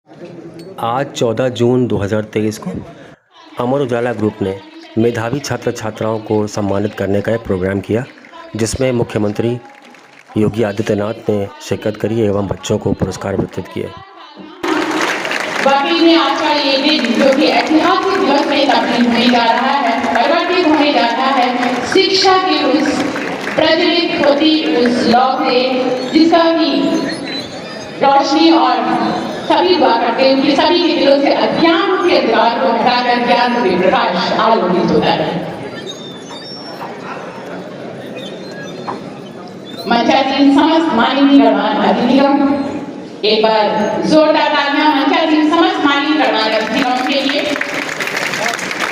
आज 14 जून 2023 को अमर उजाला ग्रुप ने मेधावी छात्र छात्राओं को सम्मानित करने का एक प्रोग्राम किया, जिसमें मुख्यमंत्री योगी आदित्यनाथ ने शिरकत करी एवं बच्चों को पुरस्कार वितरित किए। वाकई में आज का ये दिन जो कि ऐतिहासिक दिवस में तब्दील होने जा रहा है, परिवर्तित होने जा रहा है शिक्षा की उस प्रज्वलित होती उस लौ से, जिसका की रोशनी और सभी दुआ करते हैं कि सभी के दिलों से अज्ञान के अंधकार को हटाकर ज्ञान के प्रकाश आलोकित होता है। मंचासीन समस्त माननीय गणमान्य अतिथिगण, एक बार जोरदार तालियां मंचासीन समस्त माननीय गणमान्य अतिथिगण के लिए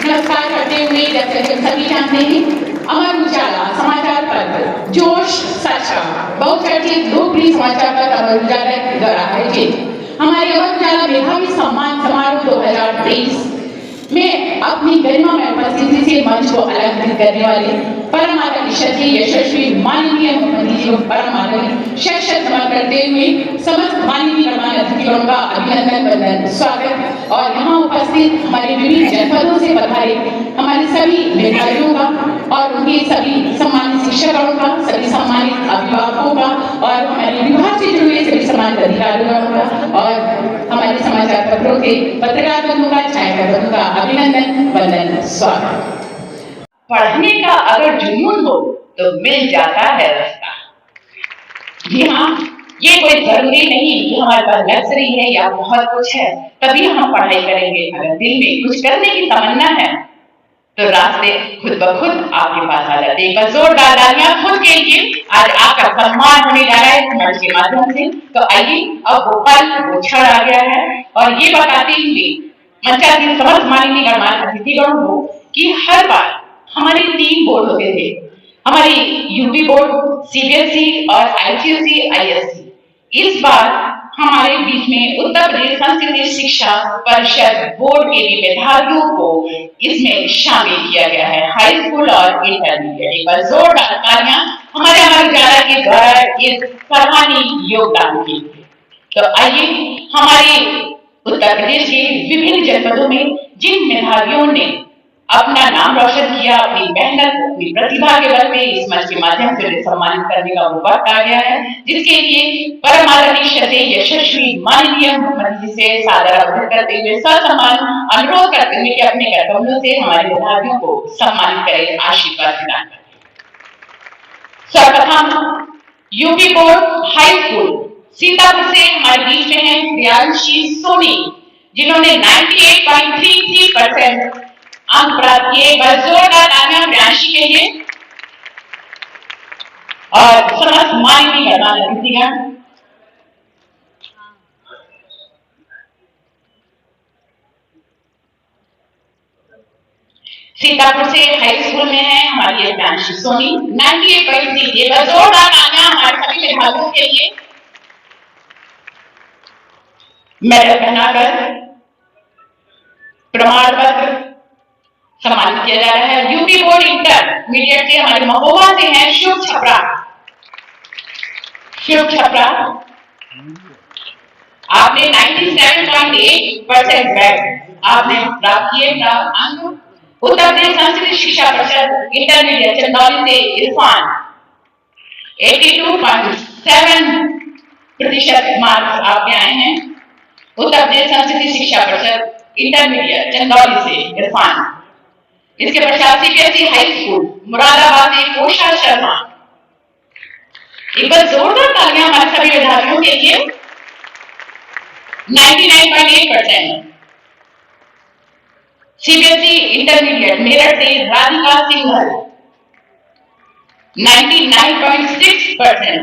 नमस्कार करते हुए। जैसे हम सभी जानते हैं, अमर उजाला समाचार पत्र जोश सच्चा बहुचर्चित लोकप्रिय समाचार पत्र अमर उजाला द्वारा आयोजित हमारे अमर उजाला मेधावी सम्मान समारोह 2023 में अपनी गरिमा में उपस्थिति से मंच को अलंकृत करने वाले परम आदरणीय यशस्वी माननीय मुख्यमंत्री जी को परम आदरणीय शत नमन करते हुए समस्त माननीय गणमान्य अतिथियों का अभिनंदन वंदन स्वागत। और यहाँ उपस्थित हमारे विभिन्न जनपदों से पधारे हमारे सभी मेधावियों का और उनके सभी सम्मानित शिक्षकों का, सभी सम्मानित अभिभावकों का और हमारे विभाग से जुड़े सभी सम्मानित अधिकारियों का और हमारे समाचार पत्रों के पत्रकार बंधुओं का, छायाकार बंधुओं का अभिनंदन वंदन स्वागत। पढ़ने का अगर जुनून हो तो मिल जाता है रास्ता। जी हाँ, ये कोई जरूरी नहीं कि हमारे पास लग्जरी है या बहुत कुछ है तभी हम पढ़ाई करेंगे। अगर दिल में कुछ करने की तमन्ना है तो रास्ते खुद ब खुद आपके पास आ जाते हैं। जोरदार तालियां खुद के लिए। आज आपका सम्मान होने जा रहा है इस मंच के माध्यम से। तो आइए, अब वो पल वो क्षण आ गया है और ये बताते हुए मंचासीन समस्त माननीय गणमान्य अतिथिगण को कि हर बार हमारे 3 बोर्ड होते थे, हमारी यूपी बोर्ड, सीबीएसई और आईसीएसई आईएससी। इस बार हमारे बीच में उत्तर प्रदेश संस्कृत शिक्षा परिषद बोर्ड के भी मेधावियों को इसमें शामिल किया गया है, हाई स्कूल और इंटरमीडिएट। एक बार जोरदार तालियां हमारे अमर उजाला के द्वारा इस सराहनीय योगदान के लिए। तो आइए, हमारे उत्तर प्रदेश के विभिन्न जनपदों में जिन मेधावियों ने अपना नाम रोशन किया, अपनी मेहनत, अपनी प्रतिभा के बल पे इस मंच के माध्यम से सम्मानित करने का वो वक्त आ गया है, जिसके लिए परम आदरणीय यशस्वी माननीय मुख्यमंत्री से सादर आग्रह करते हुए ससम्मान अनुरोध करते हुए कि अपने कर्तव्यों से हमारे मेधावियों को सम्मानित करें, आशीर्वाद प्रदान करें। सर्वप्रथम UP board high school Sitapur से हमारे बीच में है प्रियांशी सोनी, जिन्होंने 98.33% अंक प्राप्त किए। जोरदार तालियां प्रियांशी के लिए। और समस्त माननीय गणमान्य अतिथिगण, सीतापुर से हाई स्कूल में है हमारी प्रियांशी सोनी, 98.33। जोरदार तालियां हमारे सभी मेधावियों के लिए। मेडल पहनाकर प्रमाण पत्र सम्मानित किया जा रहा है। यूपी बोर्ड इंटरमीडिएट से हमारे महोबा से हैं शिव छपरा। शिव छपरा, आपने 97.8% बैग आपने प्राप्त किए अंक। उत्तर प्रदेश संस्कृत शिक्षा परिषद इंटरमीडिएट चंदौली से इरफान 82.7% मार्क्स आपके आए हैं। उत्तर प्रदेश संस्कृत शिक्षा परिषद इंटरमीडिएट चंदौली से इरफान। इसके पश्चात सीबीएसई हाई स्कूल मुरादाबाद से कोशा शर्मा। एक बार जोरदार तालियां हमारे सभी मेधावियों के लिए। 99.8%। सीबीएसई इंटरमीडिएट मेरठ से राधिका सिंघल, 99.6%।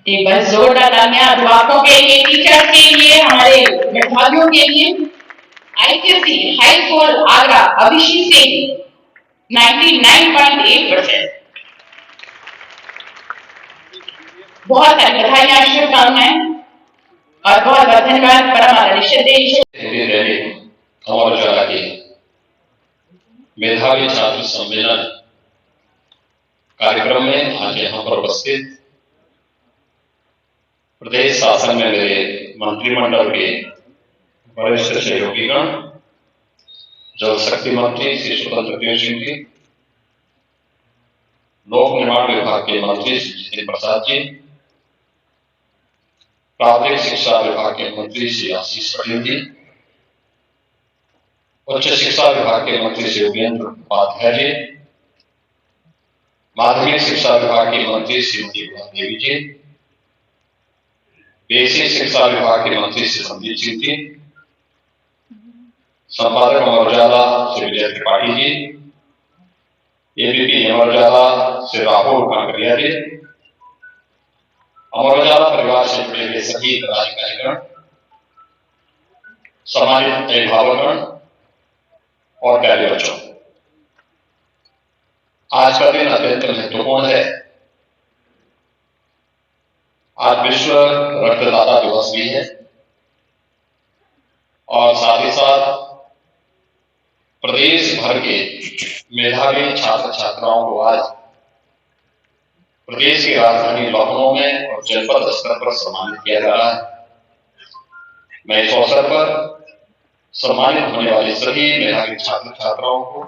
एक बार जोरदार तालियां अभिभावकों के लिए, टीचर्स के लिए, हमारे मेधावियों के लिए। ICSE high school Agra Abhishek Singh, 99.8%। बहुत सारी बधाइयां, शुभकामनाएं और बहुत बहुत धन्यवाद। परम आदरणीय अमर उजाला के मेधावी छात्र सम्मेलन कार्यक्रम में आज यहाँ पर उपस्थित प्रदेश शासन में मेरे मंत्रिमंडल के वरिष्ठ सहयोगीगण, जल शक्ति मंत्री श्री स्वतंत्र देव सिंह जी, लोक निर्माण विभाग के मंत्री श्री जितेंद्र प्रसाद जी, प्राथमिक शिक्षा विभाग के मंत्री श्री आशीष पटेल जी, उच्च शिक्षा विभाग के मंत्री श्री योगेंद्र उपाध्याय जी, माध्यमिक शिक्षा विभाग के मंत्री श्रीमती देवी जी, बेसिक शिक्षा विभाग के मंत्री श्री संदीप सिंह जी, संपादक अमर उजाला श्री विजय त्रिपाठी जी, एबीपी अमर उजाला श्री राहुल कांकरिया जी, अमर उजाला परिवार से जुड़े हुए सभी पदाधिकारीगण, सम्मानित अभिभावकगण और प्यारे बच्चों, आज का दिन अत्यंत महत्वपूर्ण है। आज विश्व रक्तदाता दिवस भी है और साथ ही साथ प्रदेश भर के मेधावी छात्र छात्राओं को आज प्रदेश की राजधानी लखनऊ में और जनपद स्तर पर सम्मानित किया जा रहा है। मैं इस अवसर पर सम्मानित होने वाले सभी मेधावी छात्र छात्राओं को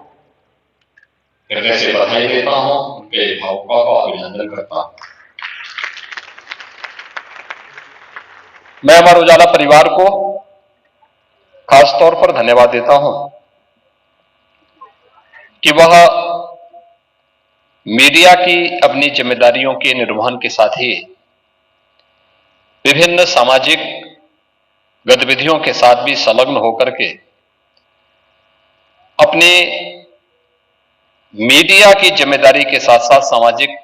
हृदय से बधाई देता हूं, उनके अभिभावकों का अभिनंदन करता हूं। मैं अमर उजाला परिवार को खास तौर पर धन्यवाद देता हूं कि वह मीडिया की अपनी जिम्मेदारियों के निर्वहन के साथ ही विभिन्न सामाजिक गतिविधियों के साथ भी संलग्न होकर के अपने मीडिया की जिम्मेदारी के साथ साथ सामाजिक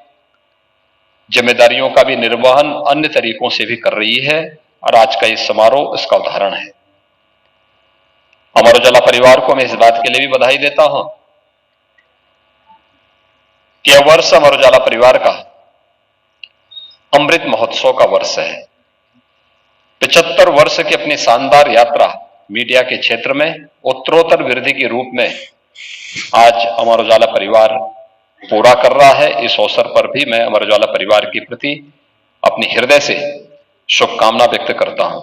जिम्मेदारियों का भी निर्वहन अन्य तरीकों से भी कर रही है और आज का इस समारोह इसका उदाहरण है। अमर उजाला परिवार को मैं इस बात के लिए भी बधाई देता हूं कि यह वर्ष अमर उजाला परिवार का अमृत महोत्सव का वर्ष है। 75 वर्ष की अपनी शानदार यात्रा मीडिया के क्षेत्र में उत्तरोत्तर वृद्धि के रूप में आज अमर उजाला परिवार पूरा कर रहा है। इस अवसर पर भी मैं अमर उजाला परिवार के प्रति अपनी हृदय से शुभकामना व्यक्त करता हूं।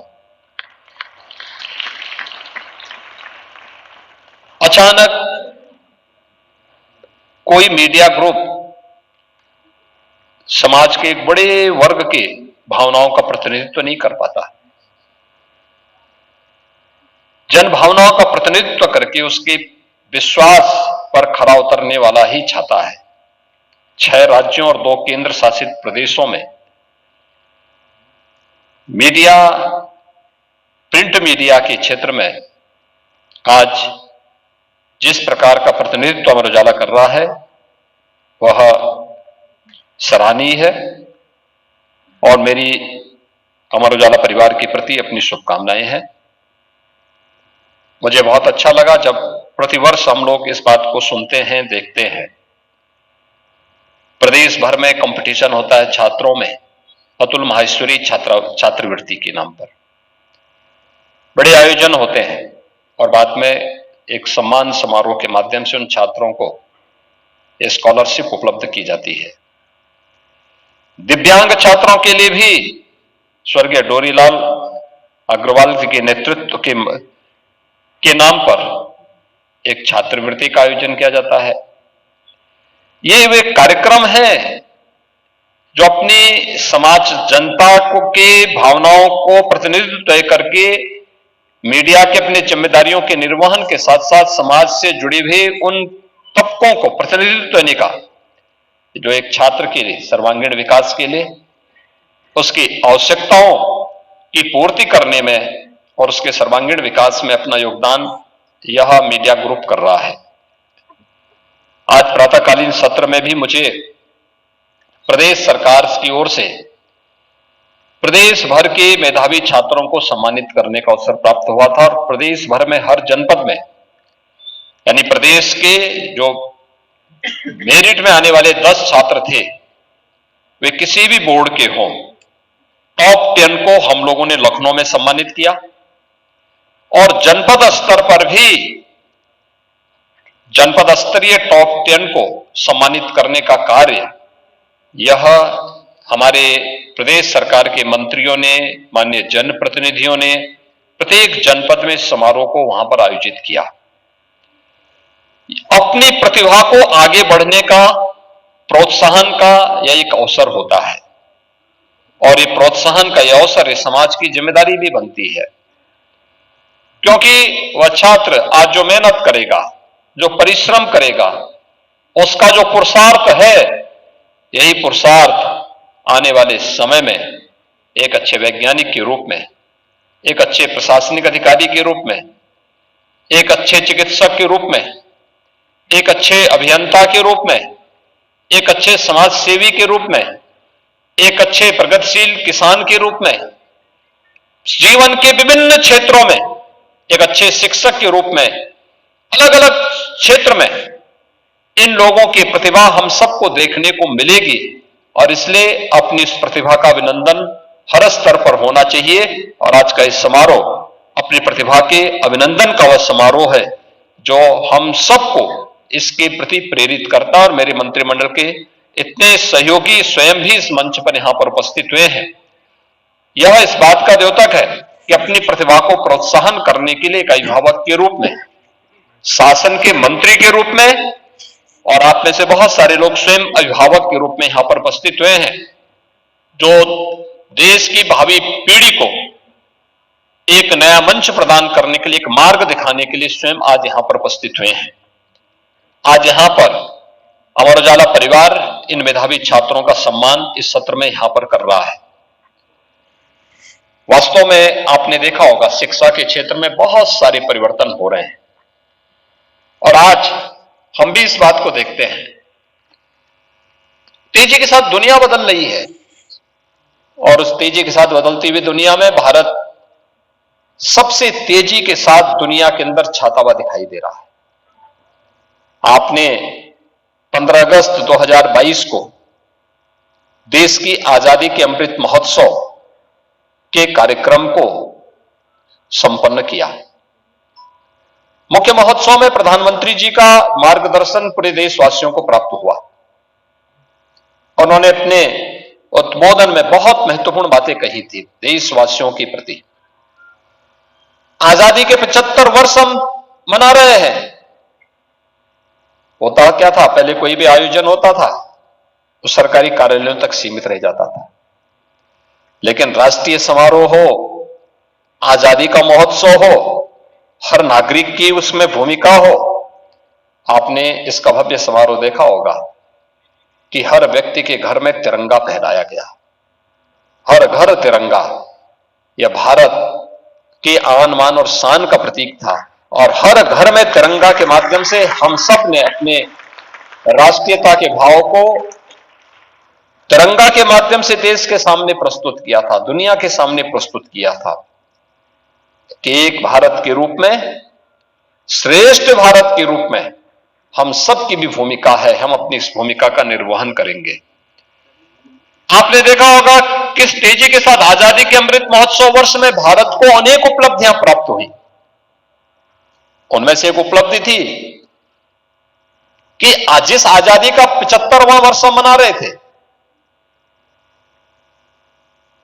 अचानक कोई मीडिया ग्रुप समाज के एक बड़े वर्ग के भावनाओं का प्रतिनिधित्व नहीं कर पाता। जन भावनाओं का प्रतिनिधित्व करके उसके विश्वास पर खरा उतरने वाला ही चाहता है। 6 राज्यों और 2 केंद्र शासित प्रदेशों में मीडिया, प्रिंट मीडिया के क्षेत्र में आज जिस प्रकार का प्रतिनिधित्व अमर उजाला कर रहा है वह सराहनीय है और मेरी अमर उजाला परिवार के प्रति अपनी शुभकामनाएं हैं। मुझे बहुत अच्छा लगा जब प्रतिवर्ष हम लोग इस बात को सुनते हैं, देखते हैं। प्रदेश भर में कंपटीशन होता है छात्रों में अतुल माहेश्वरी छात्रवृत्ति के नाम पर बड़े आयोजन होते हैं और बाद में एक सम्मान समारोह के माध्यम से उन छात्रों को स्कॉलरशिप उपलब्ध की जाती है। दिव्यांग छात्रों के लिए भी स्वर्गीय डोरीलाल अग्रवाल जी के नेतृत्व के नाम पर एक छात्रवृत्ति का आयोजन किया जाता है। ये वे कार्यक्रम है जो अपनी समाज जनता के भावनाओं को प्रतिनिधित्व करके मीडिया के अपने जिम्मेदारियों के निर्वहन के साथ साथ समाज से जुड़े हुए उन तबकों को प्रतिनिधित्व देने का जो एक छात्र के लिए सर्वांगीण विकास के लिए उसकी आवश्यकताओं की पूर्ति करने में और उसके सर्वांगीण विकास में अपना योगदान यह मीडिया ग्रुप कर रहा है। आज प्रातःकालीन सत्र में भी मुझे प्रदेश सरकार की ओर से प्रदेश भर के मेधावी छात्रों को सम्मानित करने का अवसर प्राप्त हुआ था और प्रदेश भर में हर जनपद में यानी प्रदेश के जो मेरिट में आने वाले 10 छात्र थे वे किसी भी बोर्ड के हों, टॉप 10 को हम लोगों ने लखनऊ में सम्मानित किया और जनपद स्तर पर भी जनपद स्तरीय टॉप 10 को सम्मानित करने का कार्य यह हमारे प्रदेश सरकार के मंत्रियों ने, माननीय जनप्रतिनिधियों ने प्रत्येक जनपद में समारोह को वहां पर आयोजित किया। अपनी प्रतिभा को आगे बढ़ने का, प्रोत्साहन का यह एक अवसर होता है और ये प्रोत्साहन का यह अवसर ये समाज की जिम्मेदारी भी बनती है, क्योंकि वह छात्र आज जो मेहनत करेगा, जो परिश्रम करेगा, उसका जो पुरुषार्थ है, यही पुरुषार्थ आने वाले समय में एक अच्छे वैज्ञानिक के रूप में, एक अच्छे प्रशासनिक अधिकारी के रूप में, एक अच्छे चिकित्सक के रूप में, एक अच्छे अभियंता के रूप में, एक अच्छे समाज सेवी के रूप में, एक अच्छे प्रगतिशील किसान के रूप में, जीवन के विभिन्न क्षेत्रों में एक अच्छे शिक्षक के रूप में, अलग अलग क्षेत्र में इन लोगों की प्रतिभा हम सबको देखने को मिलेगी और इसलिए अपनी इस प्रतिभा का अभिनंदन हर स्तर पर होना चाहिए। और आज का इस समारोह अपनी प्रतिभा के अभिनंदन का वह समारोह है जो हम सबको इसके प्रति प्रेरित करता है और मेरे मंत्रिमंडल के इतने सहयोगी स्वयं भी इस मंच पर यहां पर उपस्थित हुए हैं। यह इस बात का द्योतक है कि अपनी प्रतिभा को प्रोत्साहन करने के लिए एक अभिभावक के रूप में, शासन के मंत्री के रूप में और आप में से बहुत सारे लोग स्वयं अभिभावक के रूप में यहां पर उपस्थित हुए हैं, जो देश की भावी पीढ़ी को एक नया मंच प्रदान करने के लिए, एक मार्ग दिखाने के लिए स्वयं आज यहां पर उपस्थित हुए हैं। आज यहां पर अमर उजाला परिवार इन मेधावी छात्रों का सम्मान इस सत्र में यहां पर कर रहा है। वास्तव में आपने देखा होगा शिक्षा के क्षेत्र में बहुत सारे परिवर्तन हो रहे हैं और आज हम भी इस बात को देखते हैं, तेजी के साथ दुनिया बदल रही है और उस तेजी के साथ बदलती हुई दुनिया में भारत सबसे तेजी के साथ दुनिया के अंदर छाता हुआ दिखाई दे रहा है। आपने 15 अगस्त 2022 को देश की आजादी के अमृत महोत्सव के कार्यक्रम को संपन्न किया। मुख्य महोत्सव में प्रधानमंत्री जी का मार्गदर्शन पूरे देशवासियों को प्राप्त हुआ। उन्होंने अपने उद्बोधन में बहुत महत्वपूर्ण बातें कही थी देशवासियों के प्रति। आजादी के 75 वर्ष हम मना रहे हैं। होता क्या था, पहले कोई भी आयोजन होता था तो सरकारी कार्यालयों तक सीमित रह जाता था, लेकिन राष्ट्रीय समारोह हो, आजादी का महोत्सव हो, हर नागरिक की उसमें भूमिका हो। आपने इसका भव्य समारोह देखा होगा कि हर व्यक्ति के घर में तिरंगा फहराया गया, हर घर तिरंगा। यह भारत के आन मान और शान का प्रतीक था और हर घर में तिरंगा के माध्यम से हम सब ने अपने राष्ट्रीयता के भाव को तिरंगा के माध्यम से देश के सामने प्रस्तुत किया था, दुनिया के सामने प्रस्तुत किया था कि एक भारत के रूप में, श्रेष्ठ भारत के रूप में हम सब की भी भूमिका है, हम अपनी इस भूमिका का निर्वहन करेंगे। आपने देखा होगा किस तेजी के साथ आजादी के अमृत महोत्सव वर्ष में भारत को अनेक उपलब्धियां प्राप्त हुई। उनमें से एक उपलब्धि थी कि जिस आजादी का 75वां वर्ष हम मना रहे थे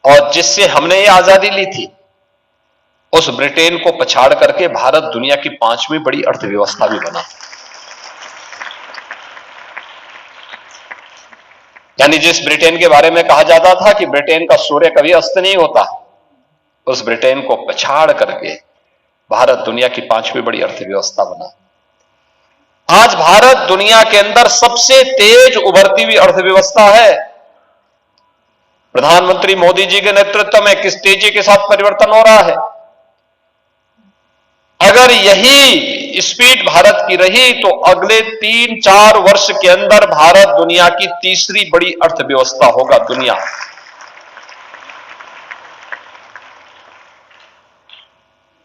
और जिससे हमने ये आजादी ली थी, उस ब्रिटेन को पछाड़ करके भारत दुनिया की 5वीं बड़ी अर्थव्यवस्था भी बना। यानी जिस ब्रिटेन के बारे में कहा जाता था कि ब्रिटेन का सूर्य कभी अस्त नहीं होता, उस ब्रिटेन को पछाड़ करके भारत दुनिया की 5वीं बड़ी अर्थव्यवस्था बना। आज भारत दुनिया के अंदर सबसे तेज उभरती हुई अर्थव्यवस्था है। प्रधानमंत्री मोदी जी के नेतृत्व में किस तेजी के साथ परिवर्तन हो रहा है। अगर यही स्पीड भारत की रही तो अगले 3-4 वर्ष के अंदर भारत दुनिया की 3री बड़ी अर्थव्यवस्था होगा। दुनिया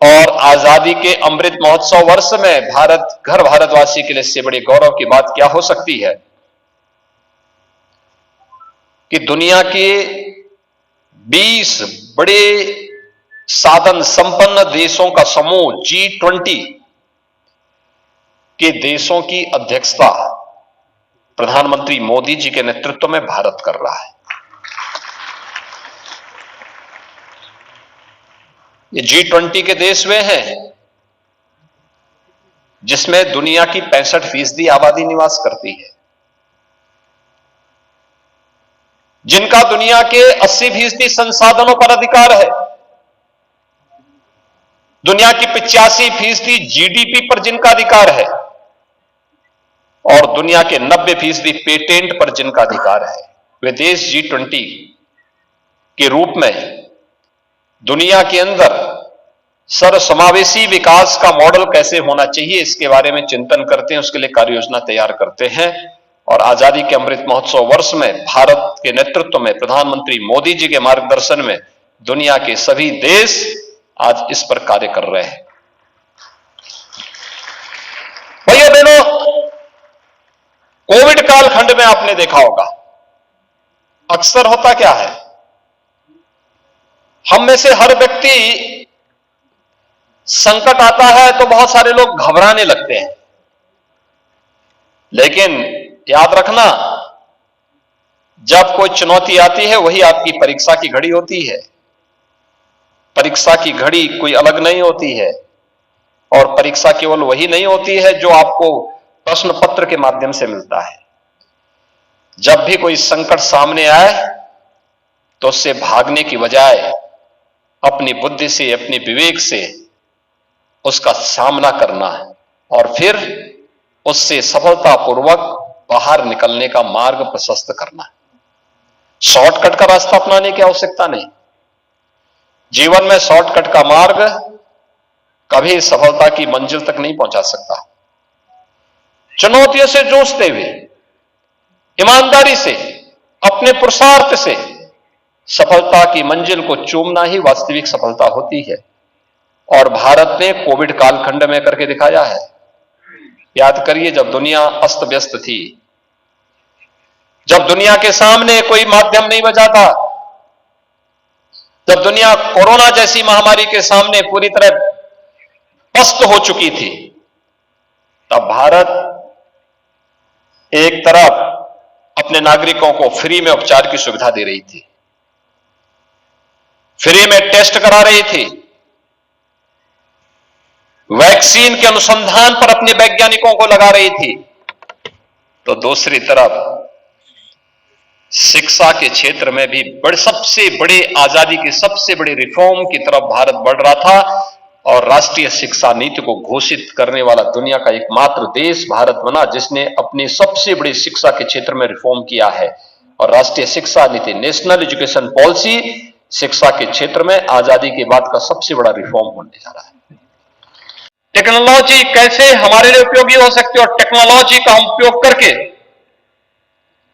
और आजादी के अमृत महोत्सव वर्ष में भारतवासी के लिए इससे बड़ी गौरव की बात क्या हो सकती है कि दुनिया के 20 बड़े साधन संपन्न देशों का समूह G20 के देशों की अध्यक्षता प्रधानमंत्री मोदी जी के नेतृत्व में भारत कर रहा है। ये G20 के देश वे हैं जिसमें दुनिया की 65% आबादी निवास करती है, जिनका दुनिया के 80% संसाधनों पर अधिकार है, दुनिया की 85% जीडीपी पर जिनका अधिकार है और दुनिया के 90% पेटेंट पर जिनका अधिकार है। वे देश G20 के रूप में दुनिया के अंदर सर्वसमावेशी विकास का मॉडल कैसे होना चाहिए इसके बारे में चिंतन करते हैं, उसके लिए कार्य योजना तैयार करते हैं। और आजादी के अमृत महोत्सव वर्ष में भारत के नेतृत्व में प्रधानमंत्री मोदी जी के मार्गदर्शन में दुनिया के सभी देश आज इस पर कार्य कर रहे हैं। भाइयों बहनों, कोविड कालखंड में आपने देखा होगा अक्सर होता क्या है, हम में से हर व्यक्ति संकट आता है तो बहुत सारे लोग घबराने लगते हैं, लेकिन याद रखना जब कोई चुनौती आती है वही आपकी परीक्षा की घड़ी होती है। परीक्षा की घड़ी कोई अलग नहीं होती है और परीक्षा केवल वही नहीं होती है जो आपको प्रश्न पत्र के माध्यम से मिलता है। जब भी कोई संकट सामने आए तो उससे भागने की बजाय अपनी बुद्धि से, अपने विवेक से उसका सामना करना है और फिर उससे सफलतापूर्वक बाहर निकलने का मार्ग प्रशस्त करना है। शॉर्टकट का रास्ता अपनाने की आवश्यकता नहीं। जीवन में शॉर्टकट का मार्ग कभी सफलता की मंजिल तक नहीं पहुंचा सकता। चुनौतियों से जूझते हुए ईमानदारी से, अपने पुरुषार्थ से सफलता की मंजिल को चूमना ही वास्तविक सफलता होती है और भारत ने कोविड कालखंड में करके दिखाया है। याद करिए, जब दुनिया अस्त व्यस्त थी, जब दुनिया के सामने कोई माध्यम नहीं बचा था, जब दुनिया कोरोना जैसी महामारी के सामने पूरी तरह पस्त हो चुकी थी, तब भारत एक तरफ अपने नागरिकों को फ्री में उपचार की सुविधा दे रही थी, फ्री में टेस्ट करा रही थी, वैक्सीन के अनुसंधान पर अपने वैज्ञानिकों को लगा रही थी, तो दूसरी तरफ शिक्षा के क्षेत्र में भी सबसे बड़े आजादी की सबसे बड़ी रिफॉर्म की तरफ भारत बढ़ रहा था और राष्ट्रीय शिक्षा नीति को घोषित करने वाला दुनिया का एकमात्र देश भारत बना जिसने अपनी सबसे बड़ी शिक्षा के क्षेत्र में रिफॉर्म किया है। और राष्ट्रीय शिक्षा नीति, नेशनल एजुकेशन पॉलिसी, शिक्षा के क्षेत्र में आजादी के बाद का सबसे बड़ा रिफॉर्म होने जा रहा है। टेक्नोलॉजी कैसे हमारे लिए उपयोगी हो सकती है और टेक्नोलॉजी का हम उपयोग करके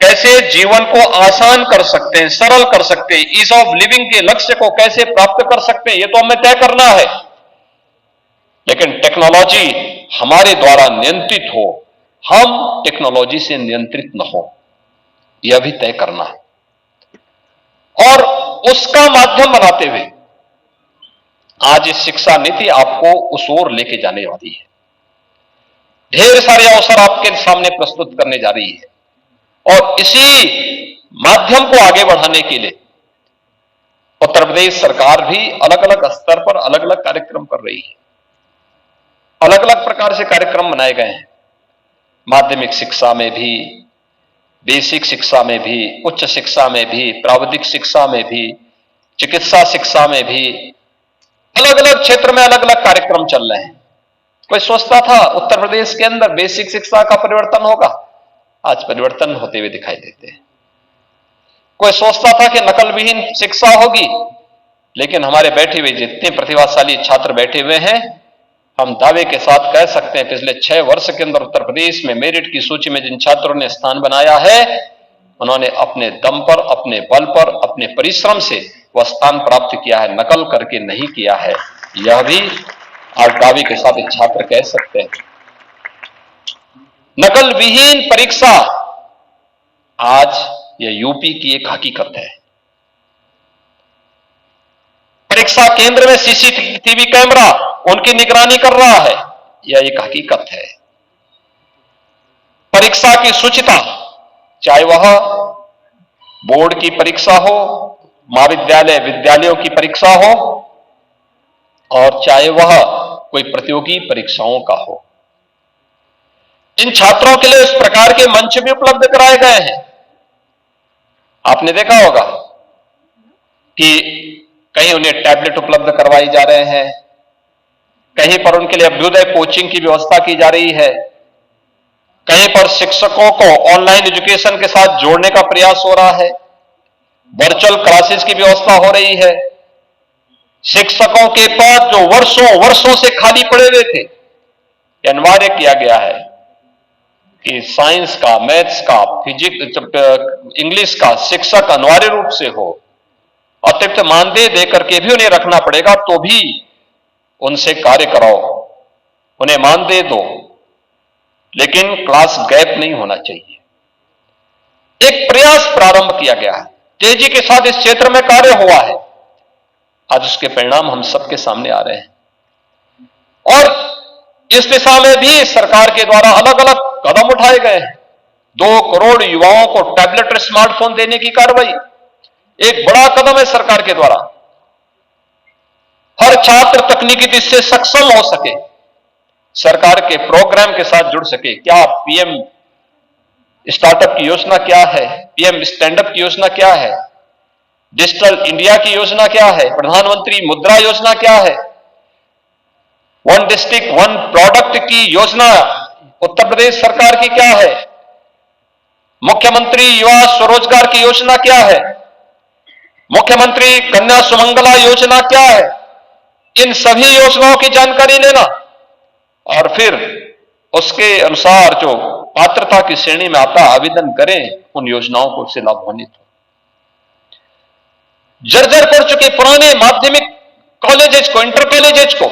कैसे जीवन को आसान कर सकते हैं, सरल कर सकते हैं, ईज ऑफ लिविंग के लक्ष्य को कैसे प्राप्त कर सकते हैं, यह तो हमें तय करना है। लेकिन टेक्नोलॉजी हमारे द्वारा नियंत्रित हो, हम टेक्नोलॉजी से नियंत्रित न हो, यह भी तय करना है। और उसका माध्यम बनाते हुए आज इस शिक्षा नीति आपको उस ओर लेके जाने वाली है। ढेर सारे अवसर आपके सामने प्रस्तुत करने जा रही है और इसी माध्यम को आगे बढ़ाने के लिए उत्तर प्रदेश सरकार भी अलग अलग स्तर पर अलग अलग कार्यक्रम कर रही है। अलग अलग प्रकार से कार्यक्रम बनाए गए हैं, माध्यमिक शिक्षा में भी, बेसिक शिक्षा में भी, उच्च शिक्षा में भी, प्राविधिक शिक्षा में भी, चिकित्सा शिक्षा में भी, अलग अलग क्षेत्र में अलग अलग कार्यक्रम चल रहे हैं। कोई सोचता था उत्तर प्रदेश के अंदर बेसिक शिक्षा का परिवर्तन होगा, आज परिवर्तन होते हुए दिखाई देते हैं। कोई सोचता था कि नकल विहीन शिक्षा होगी, लेकिन हमारे बैठे हुए जितने प्रतिभाशाली छात्र बैठे हुए हैं, हम दावे के साथ कह सकते हैं पिछले 6 वर्ष के अंदर उत्तर प्रदेश में मेरिट की सूची में जिन छात्रों ने स्थान बनाया है, उन्होंने अपने दम पर, अपने बल पर, अपने परिश्रम से वह स्थान प्राप्त किया है, नकल करके नहीं किया है। यह भी आज दावे के साथ एक छात्र कह सकते हैं। नकल विहीन परीक्षा आज यह यूपी की एक हकीकत है। परीक्षा केंद्र में सीसीटीवी कैमरा उनकी निगरानी कर रहा है, यह एक हकीकत है। परीक्षा की शुचिता, चाहे वह बोर्ड की परीक्षा हो, महाविद्यालय विद्यालयों की परीक्षा हो, और चाहे वह कोई प्रतियोगी परीक्षाओं का हो। इन छात्रों के लिए इस प्रकार के मंच भी उपलब्ध कराए गए हैं। आपने देखा होगा कि कहीं उन्हें टैबलेट उपलब्ध करवाई जा रहे हैं, कहीं पर उनके लिए अभ्युदय कोचिंग की व्यवस्था की जा रही है, कहीं पर शिक्षकों को ऑनलाइन एजुकेशन के साथ जोड़ने का प्रयास हो रहा है, वर्चुअल क्लासेस की व्यवस्था हो रही है। शिक्षकों के पद जो वर्षों वर्षों से खाली पड़े हुए थे, अनिवार्य किया गया है कि साइंस का, मैथ्स का, फिजिक्स, इंग्लिश का शिक्षक अनिवार्य रूप से हो। अतिरिक्त मानदेय देकर के भी उन्हें रखना पड़ेगा, तो भी उनसे कार्य कराओ, उन्हें मानदेय दो, लेकिन क्लास गैप नहीं होना चाहिए। एक प्रयास प्रारंभ किया गया है, तेजी के साथ इस क्षेत्र में कार्य हुआ है। आज उसके परिणाम हम सबके सामने आ रहे हैं और इस दिशा में भी सरकार के द्वारा अलग अलग कदम उठाए गए हैं। 2 करोड़ युवाओं को टैबलेट और स्मार्टफोन देने की कार्रवाई एक बड़ा कदम है सरकार के द्वारा। हर छात्र तकनीकी दृष्टि से सक्षम हो सके, सरकार के प्रोग्राम के साथ जुड़ सके। क्या पीएम स्टार्टअप की योजना क्या है, पीएम स्टैंडअप की योजना क्या है, डिजिटल इंडिया की योजना क्या है, प्रधानमंत्री मुद्रा योजना क्या है, 1 डिस्ट्रिक्ट 1 प्रोडक्ट की योजना उत्तर प्रदेश सरकार की क्या है, मुख्यमंत्री युवा स्वरोजगार की योजना क्या है, मुख्यमंत्री कन्या सुमंगला योजना क्या है। इन सभी योजनाओं की जानकारी लेना और फिर उसके अनुसार जो पात्रता की श्रेणी में आता आवेदन करें, उन योजनाओं को से लाभान्वित हो। जर्जर पड़ चुके पुराने माध्यमिक कॉलेजेस को, इंटर कॉलेजेस को,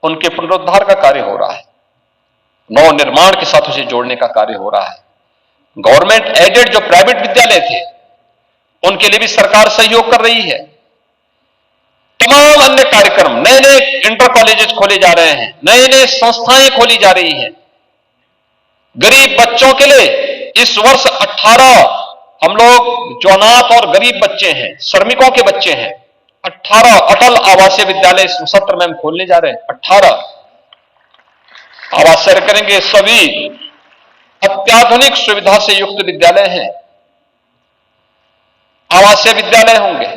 उनके पुनरुद्धार का कार्य हो रहा है, नव निर्माण के साथ उसे जोड़ने का कार्य हो रहा है। गवर्नमेंट एडेड जो प्राइवेट विद्यालय थे, उनके लिए भी सरकार सहयोग कर रही है। तमाम अन्य कार्यक्रम, नए नए इंटर कॉलेजेस खोले जा रहे हैं, नए नए संस्थाएं खोली जा रही हैं। गरीब बच्चों के लिए इस वर्ष 18 हम लोग जो अनाथ और गरीब बच्चे हैं, श्रमिकों के बच्चे हैं, 18 अटल आवासीय विद्यालय इस सत्र में हम खोलने जा रहे हैं। 18 आवास करेंगे, सभी अत्याधुनिक सुविधा से युक्त विद्यालय हैं, आवासीय विद्यालय होंगे।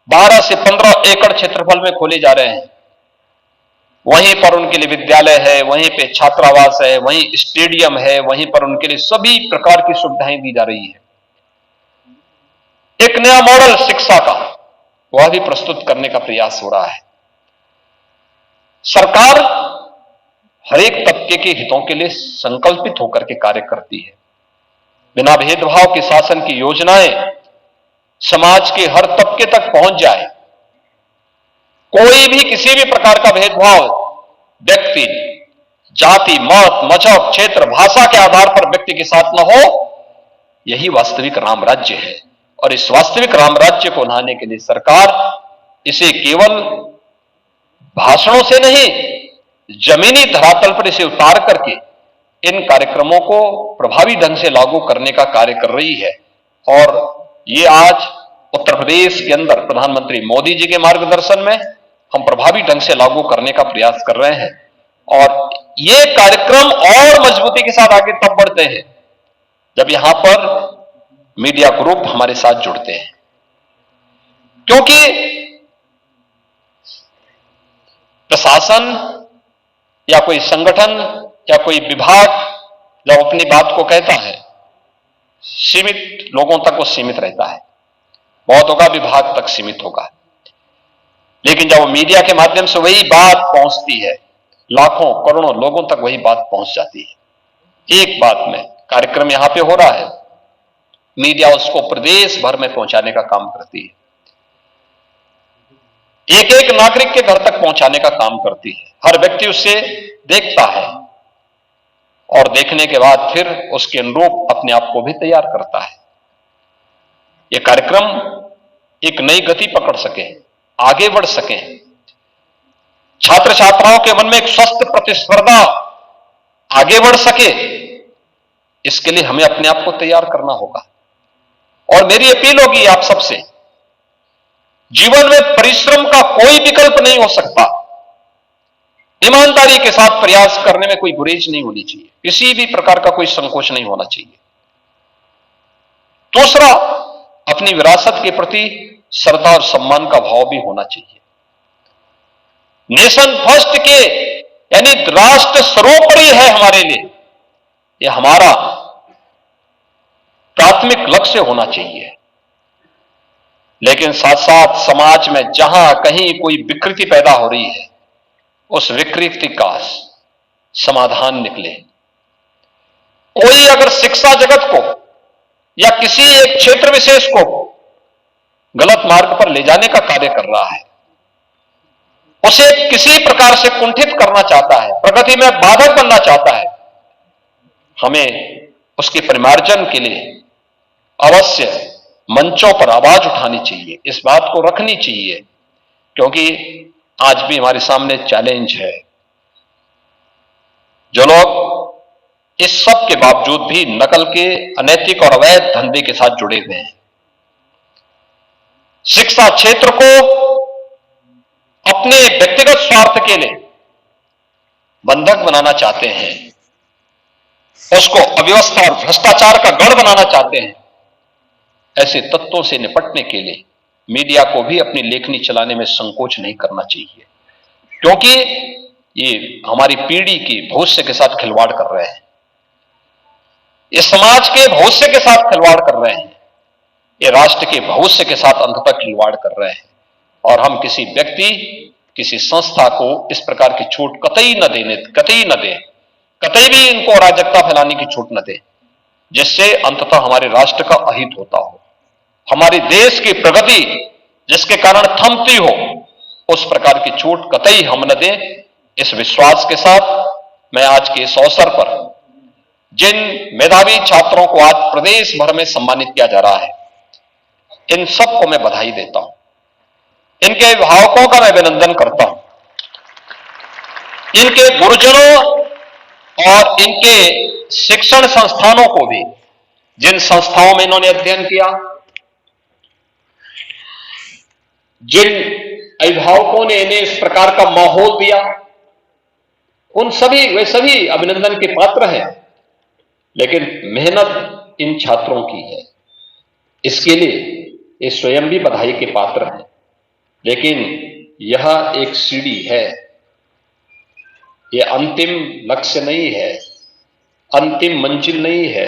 12 से 15 एकड़ क्षेत्रफल में खोले जा रहे हैं। वहीं पर उनके लिए विद्यालय है, वहीं पे छात्रावास है, वहीं स्टेडियम है, वहीं पर उनके लिए सभी प्रकार की सुविधाएं दी जा रही है। एक नया मॉडल शिक्षा का, वह भी प्रस्तुत करने का प्रयास हो रहा है। सरकार हर एक तबके के हितों के लिए संकल्पित होकर के कार्य करती है। बिना भेदभाव के शासन की योजनाएं समाज के हर तबके तक पहुंच जाए। कोई भी किसी भी प्रकार का भेदभाव व्यक्ति, जाति, मत, मजहब, क्षेत्र, भाषा के आधार पर व्यक्ति के साथ न हो, यही वास्तविक राम राज्य है। और इस वास्तविक राम राज्य को लाने के लिए सरकार इसे केवल भाषणों से नहीं, जमीनी धरातल पर इसे उतार करके इन कार्यक्रमों को प्रभावी ढंग से लागू करने का कार्य कर रही है। और ये आज उत्तर प्रदेश के अंदर प्रधानमंत्री मोदी जी के मार्गदर्शन में हम प्रभावी ढंग से लागू करने का प्रयास कर रहे हैं। और ये कार्यक्रम और मजबूती के साथ आगे तब बढ़ते हैं जब यहां पर मीडिया ग्रुप हमारे साथ जुड़ते हैं, क्योंकि प्रशासन या कोई संगठन या कोई विभाग जब अपनी बात को कहता है, सीमित लोगों तक वो सीमित रहता है, बहुत होगा विभाग तक सीमित होगा। लेकिन जब वो मीडिया के माध्यम से वही बात पहुंचती है, लाखों करोड़ों लोगों तक वही बात पहुंच जाती है। एक बात में कार्यक्रम यहां पे हो रहा है, मीडिया उसको प्रदेश भर में पहुंचाने का काम करती है, एक एक नागरिक के घर तक पहुंचाने का काम करती है। हर व्यक्ति उससे देखता है और देखने के बाद फिर उसके अनुरूप अपने आप को भी तैयार करता है। यह कार्यक्रम एक नई गति पकड़ सके, आगे बढ़ सके, छात्र छात्राओं के मन में एक स्वस्थ प्रतिस्पर्धा आगे बढ़ सके, इसके लिए हमें अपने आप को तैयार करना होगा। और मेरी अपील होगी आप सबसे, जीवन में परिश्रम का कोई विकल्प नहीं हो सकता। ईमानदारी के साथ प्रयास करने में कोई गुरेज नहीं होनी चाहिए, किसी भी प्रकार का कोई संकोच नहीं होना चाहिए। दूसरा, अपनी विरासत के प्रति श्रद्धा और सम्मान का भाव भी होना चाहिए। नेशन फर्स्ट के यानी राष्ट्र सर्वोपरि है हमारे लिए, यह हमारा प्राथमिक लक्ष्य होना चाहिए। लेकिन साथ साथ समाज में जहां कहीं कोई विकृति पैदा हो रही है, उस विकृति का समाधान निकले। कोई अगर शिक्षा जगत को या किसी एक क्षेत्र विशेष को गलत मार्ग पर ले जाने का कार्य कर रहा है, उसे किसी प्रकार से कुंठित करना चाहता है, प्रगति में बाधक बनना चाहता है, हमें उसके परिमार्जन के लिए अवश्य मंचों पर आवाज उठानी चाहिए, इस बात को रखनी चाहिए, क्योंकि आज भी हमारे सामने चैलेंज है। जो लोग इस सब के बावजूद भी नकल के अनैतिक और अवैध धंधे के साथ जुड़े हुए हैं, शिक्षा क्षेत्र को अपने व्यक्तिगत स्वार्थ के लिए बंधक बनाना चाहते हैं, उसको अव्यवस्था और भ्रष्टाचार का गढ़ बनाना चाहते हैं, ऐसे तत्वों से निपटने के लिए मीडिया को भी अपनी लेखनी चलाने में संकोच नहीं करना चाहिए, क्योंकि ये हमारी पीढ़ी की भविष्य के साथ खिलवाड़ कर रहे हैं, इस समाज के भविष्य के साथ खिलवाड़ कर रहे हैं, ये राष्ट्र के भविष्य के साथ अंततः खिलवाड़ कर रहे हैं। और हम किसी व्यक्ति, किसी संस्था को इस प्रकार की छूट कतई न दें, कतई भी इनको अराजकता फैलाने की छूट न दें, जिससे अंततः हमारे राष्ट्र का अहित होता हो, हमारे देश की प्रगति जिसके कारण थमती हो, उस प्रकार की छूट कतई हम न दें। इस विश्वास के साथ मैं आज के इस अवसर पर जिन मेधावी छात्रों को आज प्रदेश भर में सम्मानित किया जा रहा है, इन सबको मैं बधाई देता हूं, इनके अभिभावकों का मैं अभिनंदन करता हूं, इनके गुरुजनों और इनके शिक्षण संस्थानों को भी, जिन संस्थाओं में इन्होंने अध्ययन किया, जिन अभिभावकों ने इन्हें इस प्रकार का माहौल दिया, उन सभी वे सभी अभिनंदन के पात्र हैं। लेकिन मेहनत इन छात्रों की है, इसके लिए ये स्वयं भी बधाई के पात्र हैं। लेकिन यह एक सीढ़ी है, यह अंतिम लक्ष्य नहीं है, अंतिम मंजिल नहीं है।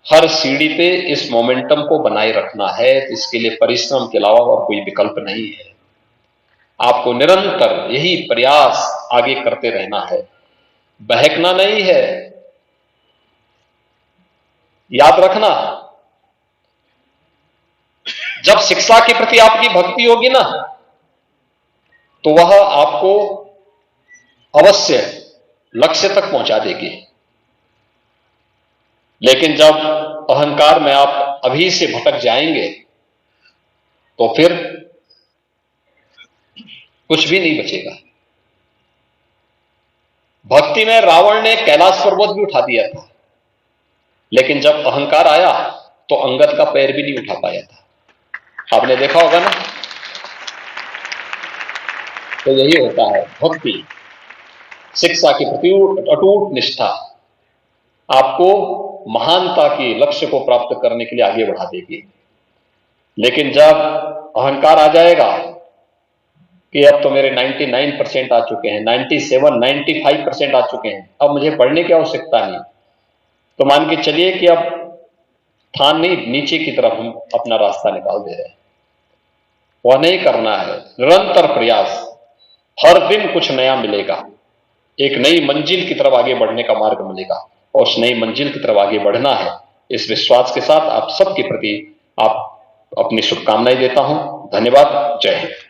हर सीढ़ी पे इस मोमेंटम को बनाए रखना है, इसके लिए परिश्रम के अलावा और कोई विकल्प नहीं है। आपको निरंतर यही प्रयास आगे करते रहना है, बहकना नहीं है। याद रखना, जब शिक्षा के प्रति आपकी भक्ति होगी ना, तो वह आपको अवश्य लक्ष्य तक पहुंचा देगी। लेकिन जब अहंकार में आप अभी से भटक जाएंगे, तो फिर कुछ भी नहीं बचेगा। भक्ति में रावण ने कैलाश पर्वत भी उठा दिया था, लेकिन जब अहंकार आया तो अंगद का पैर भी नहीं उठा पाया था। आपने देखा होगा ना। तो यही होता है भक्ति, शिक्षा के प्रति अटूट निष्ठा आपको महानता के लक्ष्य को प्राप्त करने के लिए आगे बढ़ा देगी। लेकिन जब अहंकार आ जाएगा कि अब तो मेरे 99% आ चुके हैं, 97, 95% आ चुके हैं, अब मुझे पढ़ने की आवश्यकता नहीं, तो मान के चलिए कि अब थान नहीं, नीचे की तरफ हम अपना रास्ता निकाल दे रहे हैं। वह नहीं करना है। निरंतर प्रयास, हर दिन कुछ नया मिलेगा, एक नई मंजिल की तरफ आगे बढ़ने का मार्ग मिलेगा, और उस नई मंजिल की तरफ आगे बढ़ना है। इस विश्वास के साथ आप सबके प्रति आप अपनी शुभकामनाएं देता हूं। धन्यवाद। जय हिंद।